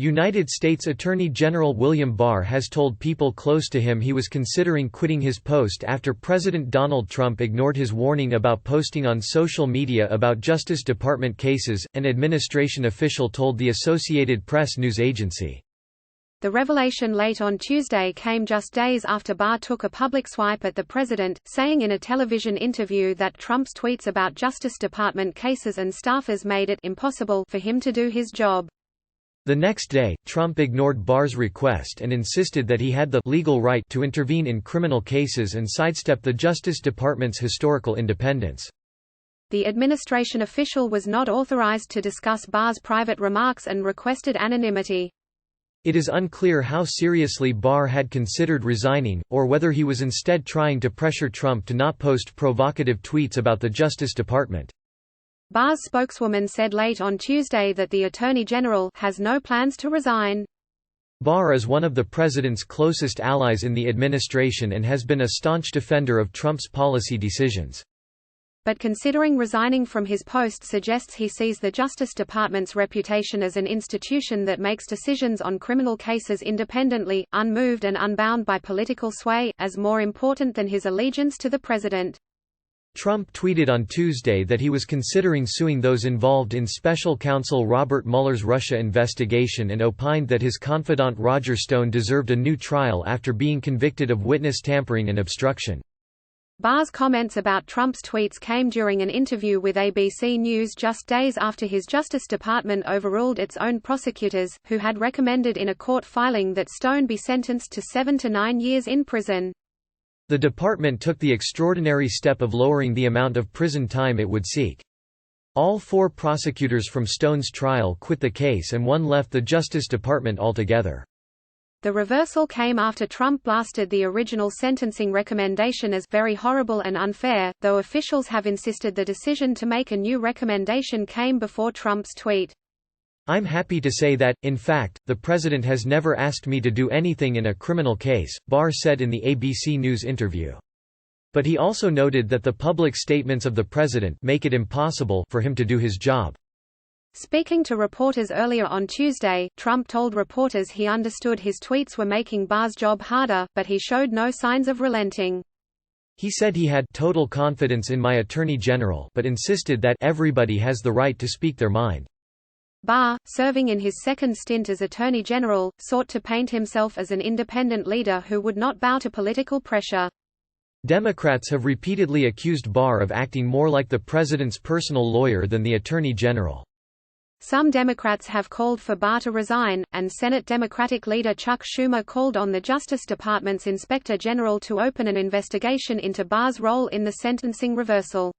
United States Attorney General William Barr has told people close to him he was considering quitting his post after President Donald Trump ignored his warning about posting on social media about Justice Department cases, an administration official told the Associated Press news agency. The revelation late on Tuesday came just days after Barr took a public swipe at the president, saying in a television interview that Trump's tweets about Justice Department cases and staffers made it impossible for him to do his job. The next day, Trump ignored Barr's request and insisted that he had the legal right to intervene in criminal cases and sidestep the Justice Department's historical independence. The administration official was not authorized to discuss Barr's private remarks and requested anonymity. It is unclear how seriously Barr had considered resigning, or whether he was instead trying to pressure Trump to not post provocative tweets about the Justice Department. Barr's spokeswoman said late on Tuesday that the Attorney General has no plans to resign. Barr is one of the president's closest allies in the administration and has been a staunch defender of Trump's policy decisions. But considering resigning from his post suggests he sees the Justice Department's reputation as an institution that makes decisions on criminal cases independently, unmoved and unbound by political sway, as more important than his allegiance to the president. Trump tweeted on Tuesday that he was considering suing those involved in special counsel Robert Mueller's Russia investigation and opined that his confidant Roger Stone deserved a new trial after being convicted of witness tampering and obstruction. Barr's comments about Trump's tweets came during an interview with ABC News just days after his Justice Department overruled its own prosecutors, who had recommended in a court filing that Stone be sentenced to 7 to 9 years in prison. The department took the extraordinary step of lowering the amount of prison time it would seek. All 4 prosecutors from Stone's trial quit the case and 1 left the Justice Department altogether. The reversal came after Trump blasted the original sentencing recommendation as very horrible and unfair, though officials have insisted the decision to make a new recommendation came before Trump's tweet. "I'm happy to say that, in fact, the president has never asked me to do anything in a criminal case," Barr said in the ABC News interview. But he also noted that the public statements of the president make it impossible for him to do his job. Speaking to reporters earlier on Tuesday, Trump told reporters he understood his tweets were making Barr's job harder, but he showed no signs of relenting. He said he had total confidence in my Attorney General, but insisted that everybody has the right to speak their mind. Barr, serving in his second stint as Attorney General, sought to paint himself as an independent leader who would not bow to political pressure. Democrats have repeatedly accused Barr of acting more like the president's personal lawyer than the Attorney General. Some Democrats have called for Barr to resign, and Senate Democratic leader Chuck Schumer called on the Justice Department's Inspector General to open an investigation into Barr's role in the sentencing reversal.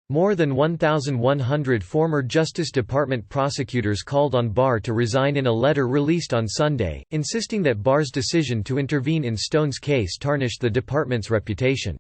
More than 1,100 former Justice Department prosecutors called on Barr to resign in a letter released on Sunday, insisting that Barr's decision to intervene in Stone's case tarnished the department's reputation.